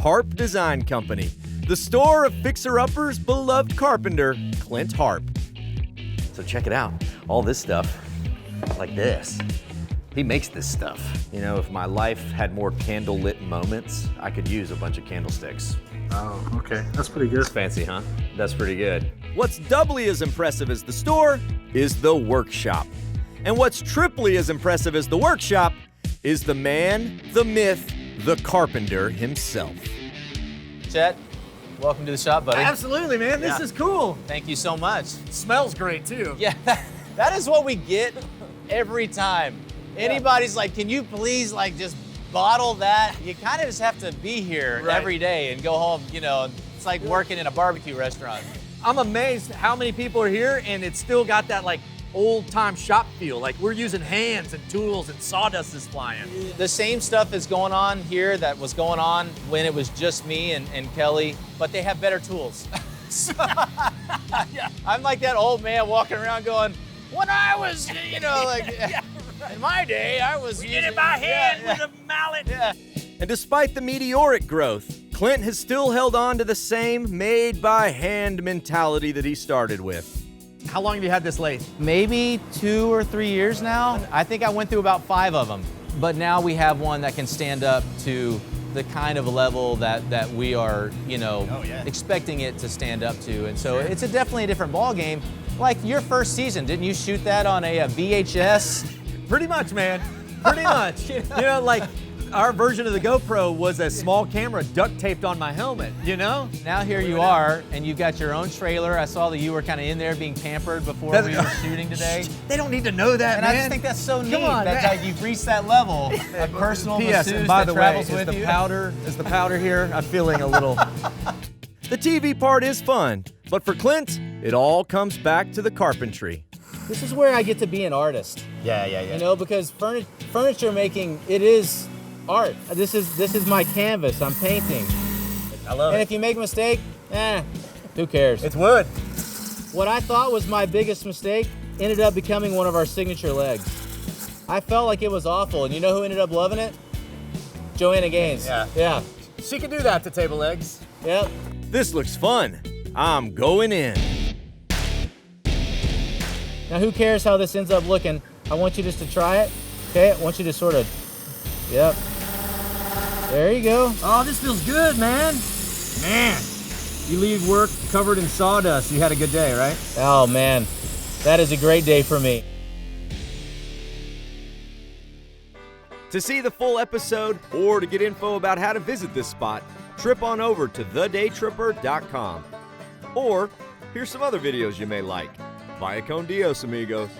Harp Design Company, the store of fixer-uppers' beloved carpenter, Clint Harp. So check it out, all this stuff, like this. He makes this stuff. You know, if my life had more candlelit moments, I could use a bunch of candlesticks. Oh, okay. That's pretty good. It's fancy, huh? That's pretty good. What's doubly as impressive as the store is the workshop. And what's triply as impressive as the workshop is the man, the myth, the carpenter himself. Chet, welcome to the shop, buddy. Absolutely, man. This is cool. Thank you so much. Smells great, too. Yeah, that is what we get every time. Anybody's like, can you please like just bottle that? You kind of just have to be here every day and go home, you know, it's like working in a barbecue restaurant. I'm amazed how many people are here and it's still got that like old-time shop feel. Like we're using hands and tools and sawdust is flying. The same stuff is going on here that was going on when it was just me and Kelly, but they have better tools. I'm like that old man walking around going, when I was, you know, like, in my day, I was We did it by hand with a mallet. Yeah. And despite the meteoric growth, Clint has still held on to the same made-by-hand mentality that he started with. How long have you had this lathe? Maybe 2 or 3 years now. I think I went through about 5 of them. But now we have one that can stand up to the kind of level that we are, you know, expecting it to stand up to. And so it's definitely a different ball game. Like your first season, didn't you shoot that on a VHS? Pretty much, man. Pretty much. You know, like our version of the GoPro was a small camera duct taped on my helmet, you know? Now here you are, and you've got your own trailer. I saw that you were kind of in there being pampered before we were shooting today. They don't need to know that, And man. I just think that's so neat Come on, that man. like, you've reached that level of personal P.S. masseuse And by that the way, travels is with the you. powder here? I'm feeling a little. The TV part is fun, but for Clint, it all comes back to the carpentry. This is where I get to be an artist. Yeah. You know, because furniture making, it is art. This is my canvas. I'm painting. I love And if you make a mistake, who cares? It's wood. What I thought was my biggest mistake ended up becoming one of our signature legs. I felt like it was awful, and you know who ended up loving it? Joanna Gaines. Yeah. She can do that to table legs. Yep. This looks fun. I'm going in. Now who cares how this ends up looking? I want you just to try it. Okay, I want you to sort of, yep. There you go. Oh, this feels good, man. Man, you leave work covered in sawdust. You had a good day, right? Oh man, that is a great day for me. To see the full episode or to get info about how to visit this spot, trip on over to thedaytripper.com. Or here's some other videos you may like. Vaya con Dios, amigos.